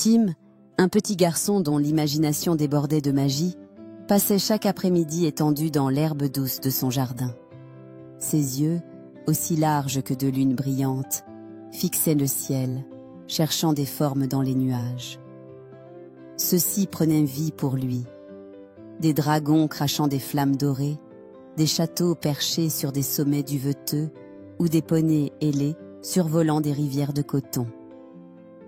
Tim, un petit garçon dont l'imagination débordait de magie, passait chaque après-midi étendu dans l'herbe douce de son jardin. Ses yeux, aussi larges que de lune brillante, fixaient le ciel, cherchant des formes dans les nuages. Ceux-ci prenaient vie pour lui. Des dragons crachant des flammes dorées, des châteaux perchés sur des sommets duveteux ou des poneys ailés survolant des rivières de coton.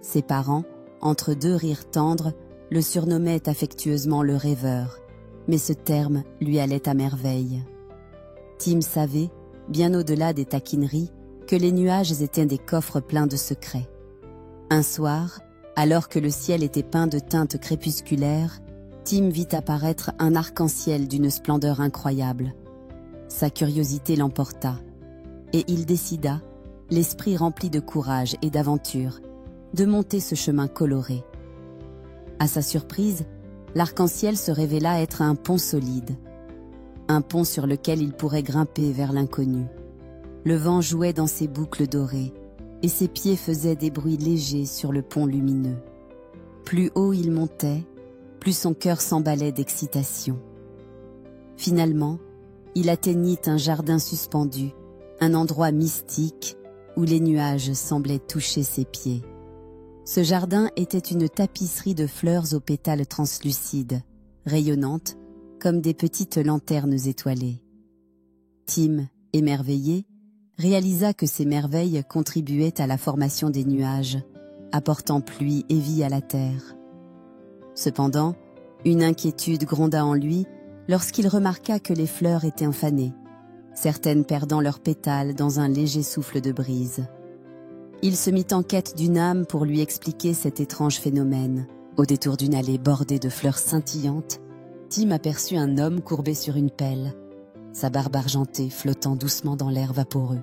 Ses parents, entre deux rires tendres, le surnommaient affectueusement le rêveur, mais ce terme lui allait à merveille. Tim savait, bien au-delà des taquineries, que les nuages étaient des coffres pleins de secrets. Un soir, alors que le ciel était peint de teintes crépusculaires, Tim vit apparaître un arc-en-ciel d'une splendeur incroyable. Sa curiosité l'emporta, et il décida, l'esprit rempli de courage et d'aventure, de monter ce chemin coloré. À sa surprise, l'arc-en-ciel se révéla être un pont solide, un pont sur lequel il pourrait grimper vers l'inconnu. Le vent jouait dans ses boucles dorées, et ses pieds faisaient des bruits légers sur le pont lumineux. Plus haut il montait, plus son cœur s'emballait d'excitation. Finalement, il atteignit un jardin suspendu, un endroit mystique où les nuages semblaient toucher ses pieds. Ce jardin était une tapisserie de fleurs aux pétales translucides, rayonnantes comme des petites lanternes étoilées. Tim, émerveillé, réalisa que ces merveilles contribuaient à la formation des nuages, apportant pluie et vie à la terre. Cependant, une inquiétude gronda en lui lorsqu'il remarqua que les fleurs étaient fanées, certaines perdant leurs pétales dans un léger souffle de brise. Il se mit en quête d'une âme pour lui expliquer cet étrange phénomène. Au détour d'une allée bordée de fleurs scintillantes, Tim aperçut un homme courbé sur une pelle, sa barbe argentée flottant doucement dans l'air vaporeux.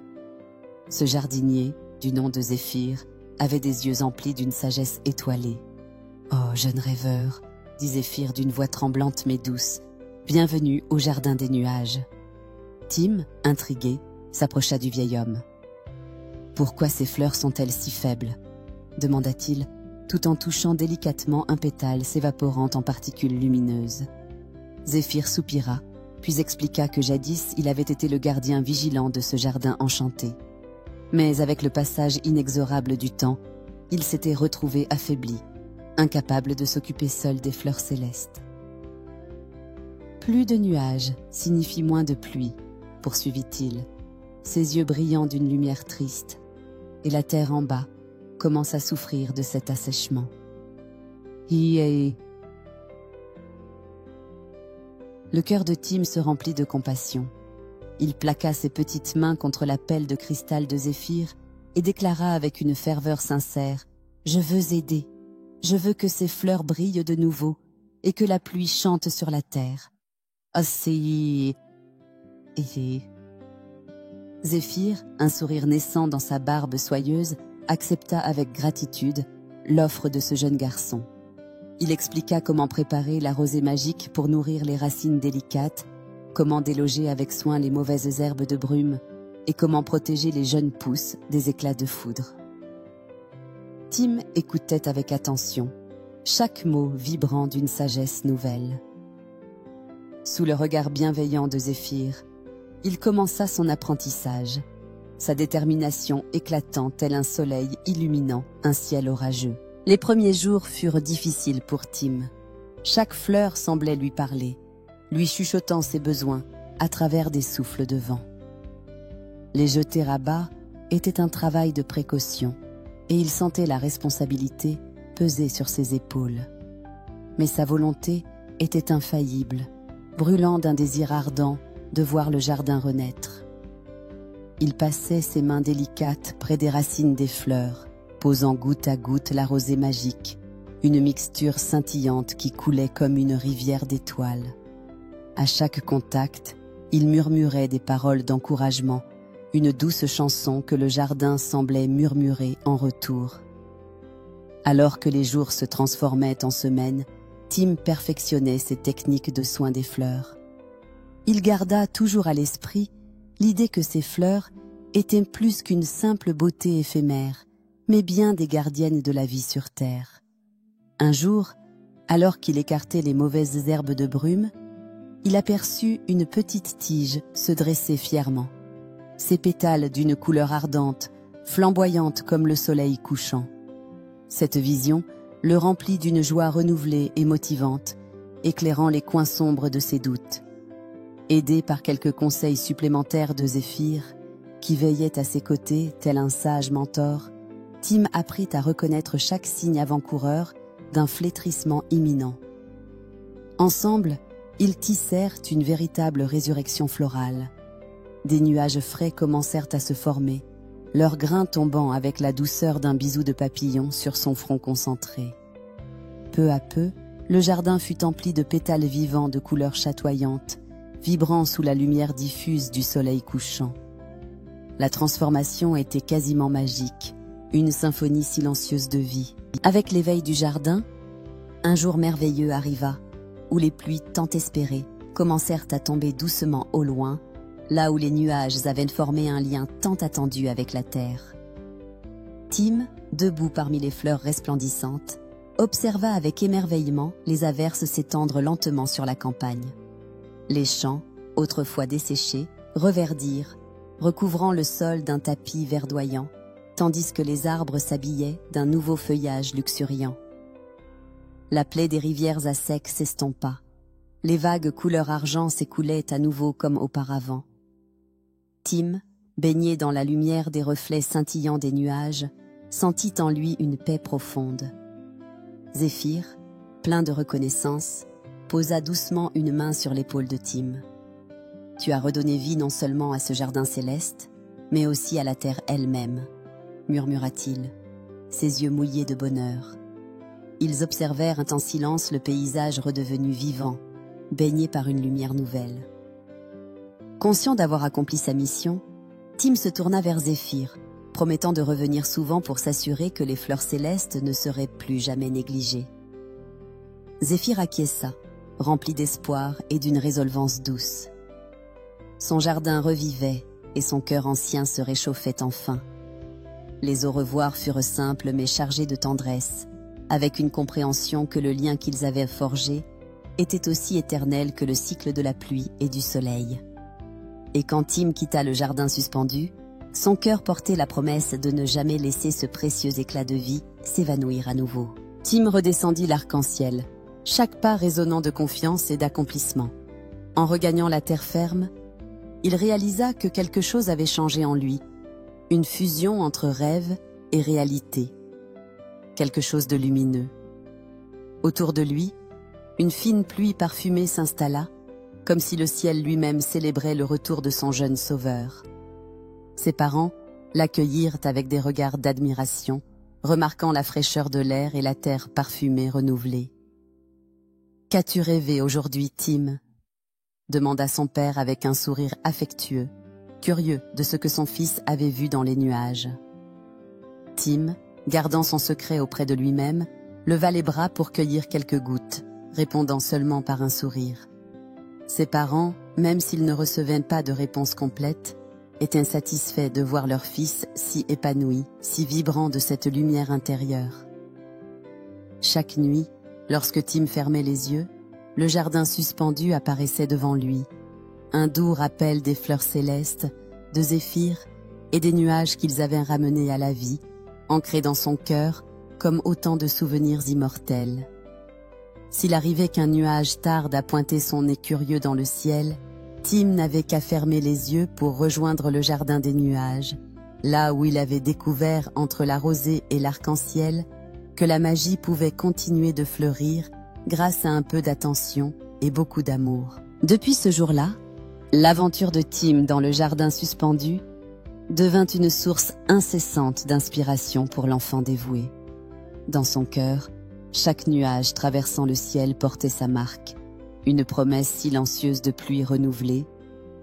Ce jardinier, du nom de Zéphyr, avait des yeux emplis d'une sagesse étoilée. « Oh, jeune rêveur !» dit Zéphyr d'une voix tremblante mais douce. « Bienvenue au jardin des nuages. » Tim, intrigué, s'approcha du vieil homme. « Pourquoi ces fleurs sont-elles si faibles ?» demanda-t-il, tout en touchant délicatement un pétale s'évaporant en particules lumineuses. Zéphyr soupira, puis expliqua que jadis il avait été le gardien vigilant de ce jardin enchanté. Mais avec le passage inexorable du temps, il s'était retrouvé affaibli, incapable de s'occuper seul des fleurs célestes. Plus de nuages signifie moins de pluie, poursuivit-il, ses yeux brillant d'une lumière triste, et la terre en bas commence à souffrir de cet assèchement. Le cœur de Tim se remplit de compassion. Il plaqua ses petites mains contre la pelle de cristal de Zéphyr et déclara avec une ferveur sincère « Je veux aider, je veux que ces fleurs brillent de nouveau et que la pluie chante sur la terre. » Zéphyr, un sourire naissant dans sa barbe soyeuse, accepta avec gratitude l'offre de ce jeune garçon. Il expliqua comment préparer la rosée magique pour nourrir les racines délicates, comment déloger avec soin les mauvaises herbes de brume et comment protéger les jeunes pousses des éclats de foudre. Tim écoutait avec attention, chaque mot vibrant d'une sagesse nouvelle. Sous le regard bienveillant de Zéphyr, il commença son apprentissage, sa détermination éclatant tel un soleil illuminant un ciel orageux. Les premiers jours furent difficiles pour Tim. Chaque fleur semblait lui parler, lui chuchotant ses besoins à travers des souffles de vent. Les jeter à bas était un travail de précaution, et il sentait la responsabilité peser sur ses épaules. Mais sa volonté était infaillible, brûlant d'un désir ardent de voir le jardin renaître. Il passait ses mains délicates près des racines des fleurs, posant goutte à goutte la rosée magique, une mixture scintillante qui coulait comme une rivière d'étoiles. À chaque contact, il murmurait des paroles d'encouragement, une douce chanson que le jardin semblait murmurer en retour. Alors que les jours se transformaient en semaines, Tim perfectionnait ses techniques de soin des fleurs. Il garda toujours à l'esprit l'idée que ces fleurs étaient plus qu'une simple beauté éphémère, mais bien des gardiennes de la vie sur terre. Un jour, alors qu'il écartait les mauvaises herbes de brume, il aperçut une petite tige se dresser fièrement, ses pétales d'une couleur ardente, flamboyante comme le soleil couchant. Cette vision le remplit d'une joie renouvelée et motivante, éclairant les coins sombres de ses doutes. Aidé par quelques conseils supplémentaires de Zéphyr, qui veillait à ses côtés tel un sage mentor, Tim apprit à reconnaître chaque signe avant-coureur d'un flétrissement imminent. Ensemble, ils tissèrent une véritable résurrection florale. Des nuages frais commencèrent à se former, leurs grains tombant avec la douceur d'un bisou de papillon sur son front concentré. Peu à peu, le jardin fut empli de pétales vivants de couleurs chatoyantes, vibrant sous la lumière diffuse du soleil couchant. La transformation était quasiment magique, une symphonie silencieuse de vie. Avec l'éveil du jardin, un jour merveilleux arriva, où les pluies tant espérées commencèrent à tomber doucement au loin, là où les nuages avaient formé un lien tant attendu avec la terre. Tim, debout parmi les fleurs resplendissantes, observa avec émerveillement les averses s'étendre lentement sur la campagne. Les champs, autrefois desséchés, reverdirent, recouvrant le sol d'un tapis verdoyant, tandis que les arbres s'habillaient d'un nouveau feuillage luxuriant. La plaie des rivières à sec s'estompa. Les vagues couleur argent s'écoulaient à nouveau comme auparavant. Tim, baigné dans la lumière des reflets scintillants des nuages, sentit en lui une paix profonde. Zéphyr, plein de reconnaissance, posa doucement une main sur l'épaule de Tim. « Tu as redonné vie non seulement à ce jardin céleste, mais aussi à la terre elle-même, » murmura-t-il, ses yeux mouillés de bonheur. Ils observèrent en silence le paysage redevenu vivant, baigné par une lumière nouvelle. Conscient d'avoir accompli sa mission, Tim se tourna vers Zéphyr, promettant de revenir souvent pour s'assurer que les fleurs célestes ne seraient plus jamais négligées. Zéphyr acquiesça, rempli d'espoir et d'une résolvance douce. Son jardin revivait et son cœur ancien se réchauffait enfin. Les au revoir furent simples mais chargés de tendresse, avec une compréhension que le lien qu'ils avaient forgé était aussi éternel que le cycle de la pluie et du soleil. Et quand Tim quitta le jardin suspendu, son cœur portait la promesse de ne jamais laisser ce précieux éclat de vie s'évanouir à nouveau. Tim redescendit l'arc-en-ciel, chaque pas résonnant de confiance et d'accomplissement. En regagnant la terre ferme, il réalisa que quelque chose avait changé en lui, une fusion entre rêve et réalité, quelque chose de lumineux. Autour de lui, une fine pluie parfumée s'installa, comme si le ciel lui-même célébrait le retour de son jeune sauveur. Ses parents l'accueillirent avec des regards d'admiration, remarquant la fraîcheur de l'air et la terre parfumée renouvelée. « Qu'as-tu rêvé aujourd'hui, Tim ?» demanda son père avec un sourire affectueux, curieux de ce que son fils avait vu dans les nuages. Tim, gardant son secret auprès de lui-même, leva les bras pour cueillir quelques gouttes, répondant seulement par un sourire. Ses parents, même s'ils ne recevaient pas de réponse complète, étaient satisfaits de voir leur fils si épanoui, si vibrant de cette lumière intérieure. Chaque nuit, lorsque Tim fermait les yeux, le jardin suspendu apparaissait devant lui, un doux rappel des fleurs célestes, de Zéphyr et des nuages qu'ils avaient ramenés à la vie, ancrés dans son cœur comme autant de souvenirs immortels. S'il arrivait qu'un nuage tarde à pointer son nez curieux dans le ciel, Tim n'avait qu'à fermer les yeux pour rejoindre le jardin des nuages, là où il avait découvert entre la rosée et l'arc-en-ciel que la magie pouvait continuer de fleurir grâce à un peu d'attention et beaucoup d'amour. Depuis ce jour-là, l'aventure de Tim dans le jardin suspendu devint une source incessante d'inspiration pour l'enfant dévoué. Dans son cœur, chaque nuage traversant le ciel portait sa marque, une promesse silencieuse de pluie renouvelée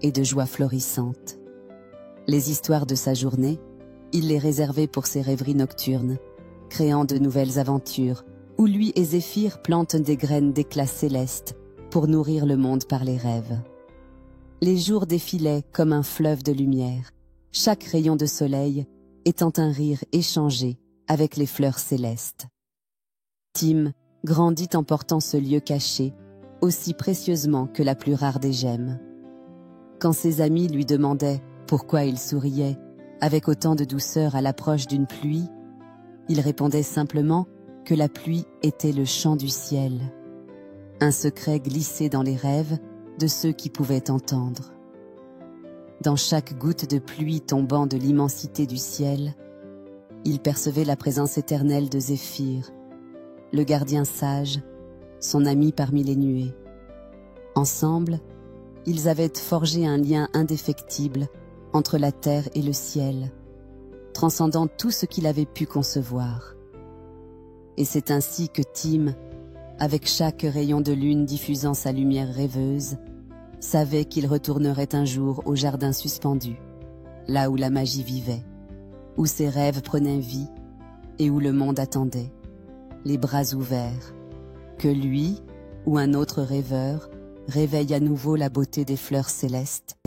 et de joie florissante. Les histoires de sa journée, il les réservait pour ses rêveries nocturnes, créant de nouvelles aventures, où lui et Zéphyr plantent des graines d'éclats célestes pour nourrir le monde par les rêves. Les jours défilaient comme un fleuve de lumière, chaque rayon de soleil étant un rire échangé avec les fleurs célestes. Tim, grandit en portant ce lieu caché, aussi précieusement que la plus rare des gemmes. Quand ses amis lui demandaient pourquoi il souriait avec autant de douceur à l'approche d'une pluie, il répondait simplement que la pluie était le chant du ciel, un secret glissé dans les rêves de ceux qui pouvaient entendre. Dans chaque goutte de pluie tombant de l'immensité du ciel, il percevait la présence éternelle de Zéphyr, le gardien sage, son ami parmi les nuées. Ensemble, ils avaient forgé un lien indéfectible entre la terre et le ciel, transcendant tout ce qu'il avait pu concevoir. Et c'est ainsi que Tim, avec chaque rayon de lune diffusant sa lumière rêveuse, savait qu'il retournerait un jour au jardin suspendu, là où la magie vivait, où ses rêves prenaient vie et où le monde attendait, les bras ouverts, que lui ou un autre rêveur réveille à nouveau la beauté des fleurs célestes